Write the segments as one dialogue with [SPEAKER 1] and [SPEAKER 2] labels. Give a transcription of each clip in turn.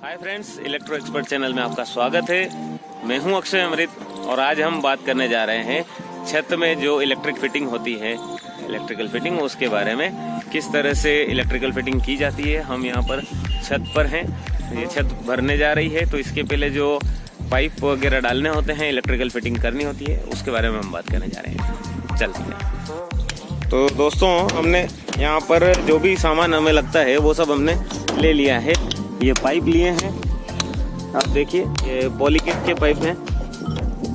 [SPEAKER 1] Hi friends, electro expert channel में आपका स्वागत है। मैं हूं अक्षय अमृत और आज हम बात करने जा रहे हैं छत में जो इलेक्ट्रिक फिटिंग होती है, इलेक्ट्रिकल फिटिंग, उसके बारे में। किस तरह से इलेक्ट्रिकल फिटिंग की जाती है। हम यहां पर छत पर हैं, ये छत भरने जा रही है, तो इसके पहले जो पाइप वगैरह डालने होते हैं, इलेक्ट्रिकल फिटिंग करनी होती है, उसके बारे में हम बात करने जा रहे हैं। चलते हैं। तो दोस्तों, हमने यहाँ पर जो भी सामान हमें लगता है वो सब हमने ले लिया है। ये पाइप लिए हैं, आप देखिए, ये पॉलीकेट के पाइप हैं।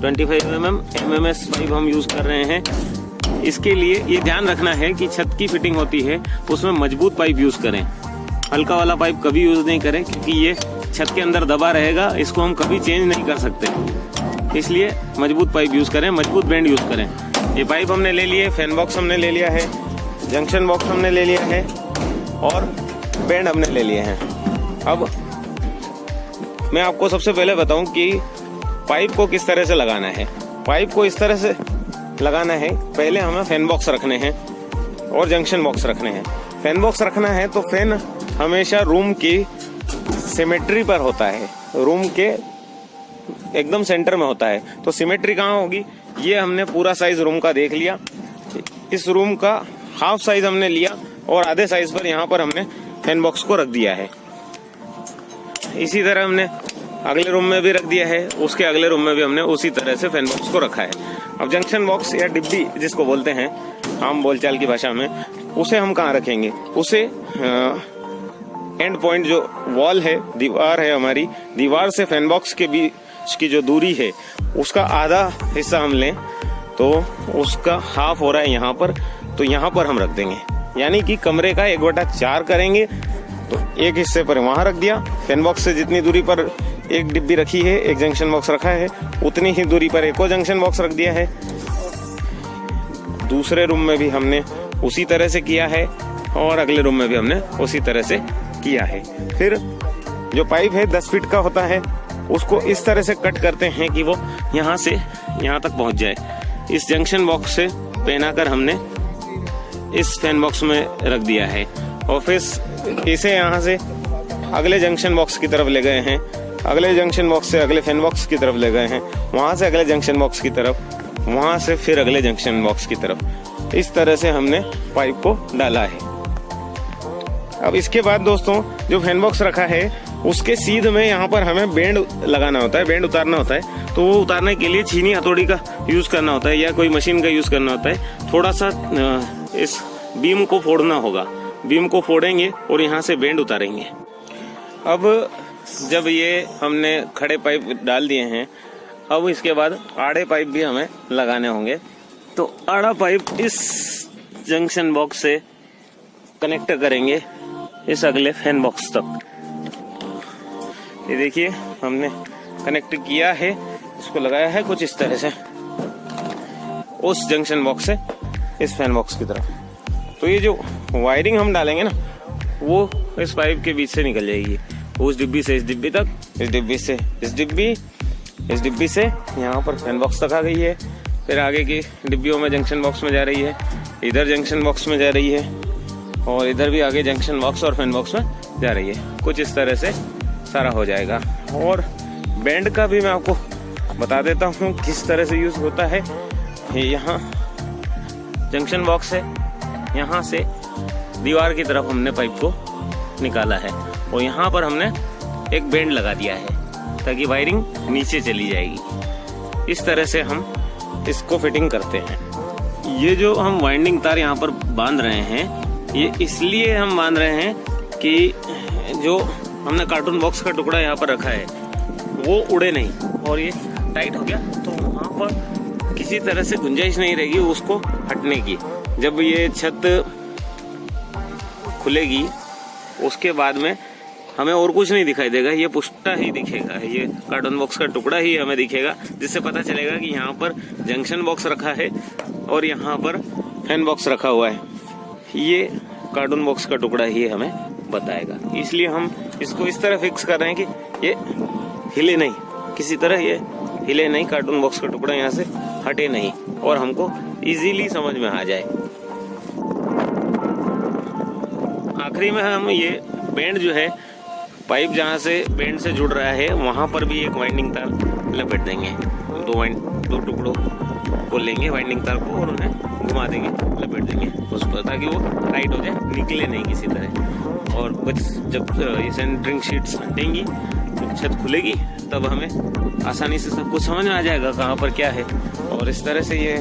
[SPEAKER 1] 25 mm MMS पाइप हम यूज़ कर रहे हैं। इसके लिए ये ध्यान रखना है कि छत की फिटिंग होती है उसमें मजबूत पाइप यूज़ करें, हल्का वाला पाइप कभी यूज़ नहीं करें, क्योंकि ये छत के अंदर दबा रहेगा, इसको हम कभी चेंज नहीं कर सकते। इसलिए मजबूत पाइप यूज़ करें, मजबूत बैंड यूज़ करें। ये पाइप हमने ले लिए, फैन बॉक्स हमने ले लिया है, जंक्शन बॉक्स हमने ले लिया है और बैंड हमने ले लिए हैं। अब मैं आपको सबसे पहले बताऊं कि पाइप को किस तरह से लगाना है। पाइप को इस तरह से लगाना है, पहले हमें फैन बॉक्स रखने हैं और जंक्शन बॉक्स रखने हैं। फैन बॉक्स रखना है तो फैन हमेशा रूम की सिमेट्री पर होता है, रूम के एकदम सेंटर में होता है। तो सिमेट्री कहाँ होगी, ये हमने पूरा साइज रूम का देख लिया। इस रूम का हाफ साइज हमने लिया और आधे साइज पर यहाँ पर हमने फैन बॉक्स को रख दिया है। इसी तरह हमने अगले रूम में भी रख दिया है, उसके अगले रूम में भी हमने उसी तरह से फैन बॉक्स को रखा है। अब जंक्शन बॉक्स या डिब्बी जिसको बोलते हैं आम बोलचाल की भाषा में, उसे हम कहाँ रखेंगे, उसे एंड पॉइंट जो वॉल है, दीवार है हमारी, दीवार से फैन बॉक्स के बीच की जो दूरी है उसका आधा हिस्सा हम लें तो उसका हाफ हो रहा है यहाँ पर, तो यहाँ पर हम रख देंगे। यानी कि कमरे का 1/4 करेंगे, तो एक हिस्से पर वहां रख दिया। फैन बॉक्स से जितनी दूरी पर एक डिब्बी रखी है, एक जंक्शन बॉक्स रखा है, उतनी ही दूरी पर एक और जंक्शन बॉक्स रख दिया है। दूसरे रूम में भी हमने उसी तरह से किया है और अगले रूम में भी हमने उसी तरह से किया है। फिर जो पाइप है 10 फीट का होता है, उसको इस तरह से कट करते हैं कि वो यहाँ से यहाँ तक पहुंच जाए। इस जंक्शन बॉक्स से पहनाकर हमने इस फैन बॉक्स में रख दिया है और फिर इसे यहाँ से अगले जंक्शन बॉक्स की तरफ ले गए हैं, अगले जंक्शन बॉक्स से अगले फैन बॉक्स की तरफ ले गए हैं, वहां से अगले जंक्शन बॉक्स की तरफ, वहां से फिर अगले जंक्शन बॉक्स की तरफ। इस तरह से हमने पाइप को डाला है। अब इसके बाद दोस्तों, जो फैन बॉक्स रखा है उसके सीध में यहाँ पर हमें बैंड लगाना होता है, बैंड उतारना होता है। तो वो उतारने के लिए छीनी हथौड़ी का यूज करना होता है या कोई मशीन का यूज करना होता है। थोड़ा सा इस बीम को फोड़ना होगा, बीम को फोड़ेंगे और यहाँ से बैंड उतारेंगे। अब जब ये हमने खड़े पाइप डाल दिए हैं, अब इसके बाद आड़े पाइप भी हमें लगाने होंगे। तो आड़ा पाइप इस जंक्शन बॉक्स से कनेक्ट करेंगे इस अगले फैन बॉक्स तक। ये देखिए, हमने कनेक्ट किया है, इसको लगाया है कुछ इस तरह से उस जंक्शन बॉक्स से इस फैन बॉक्स की तरफ। तो ये जो वायरिंग हम डालेंगे ना, वो इस पाइप के बीच से निकल जाएगी, उस डिब्बी से इस डिब्बी तक, इस डिब्बी से इस डिब्बी, इस डिब्बी से यहाँ पर फैन बॉक्स तक आ गई है। फिर आगे की डिब्बियों में जंक्शन बॉक्स में जा रही है, इधर जंक्शन बॉक्स में जा रही है और इधर भी आगे जंक्शन बॉक्स और फैन बॉक्स में जा रही है। कुछ इस तरह से सारा हो जाएगा। और बैंड का भी मैं आपको बता देता हूँ किस तरह से यूज होता है। यहाँ जंक्शन बॉक्स है, यहाँ से दीवार की तरफ हमने पाइप को निकाला है और यहाँ पर हमने एक बैंड लगा दिया है ताकि वायरिंग नीचे चली जाएगी। इस तरह से हम इसको फिटिंग करते हैं। ये जो हम वाइंडिंग तार यहाँ पर बांध रहे हैं, ये इसलिए हम बांध रहे हैं कि जो हमने कार्टून बॉक्स का टुकड़ा यहाँ पर रखा है वो उड़े नहीं, और ये टाइट हो गया तो वहाँ पर किसी तरह से गुंजाइश नहीं रहेगी उसको हटने की। जब ये छत खुलेगी उसके बाद में हमें और कुछ नहीं दिखाई देगा, ये पुष्टा ही दिखेगा, ये कार्टून बॉक्स का टुकड़ा ही हमें दिखेगा, जिससे पता चलेगा कि यहाँ पर जंक्शन बॉक्स रखा है और यहाँ पर फैन बॉक्स रखा हुआ है। ये कार्टून बॉक्स का टुकड़ा ही हमें बताएगा। इसलिए हम इसको इस तरह फिक्स कर रहे हैं कि ये हिले नहीं, किसी तरह ये हिले नहीं, कार्टून बॉक्स का टुकड़ा यहाँ से हटे नहीं और हमको इजीली समझ में आ जाए। आखिरी में हम ये बैंड जो है पाइप जहाँ से बेंड से जुड़ रहा है वहाँ पर भी एक वाइंडिंग तार लपेट देंगे। दो टुकड़ों को लेंगे वाइंडिंग तार को और उन्हें घुमा देंगे, लपेट देंगे उस पर, ताकि वो टाइट हो जाए, निकले नहीं किसी तरह। और कुछ जब ये सेंटरिंग शीट्स हटेंगी, जब छत खुलेगी, तब हमें आसानी से सब कुछ समझ में आ जाएगा कहाँ पर क्या है। और इस तरह से ये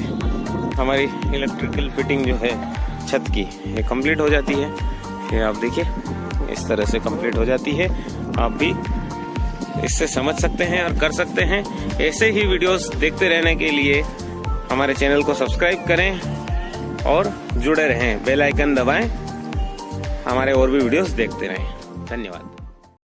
[SPEAKER 1] हमारी इलेक्ट्रिकल फिटिंग जो है छत की, ये कंप्लीट हो जाती है। ये आप देखिए इस तरह से कंप्लीट हो जाती है। आप भी इससे समझ सकते हैं और कर सकते हैं। ऐसे ही वीडियोस देखते रहने के लिए हमारे चैनल को सब्सक्राइब करें और जुड़े रहें, बेल आइकन दबाएं, हमारे और भी वीडियोस देखते रहें। धन्यवाद।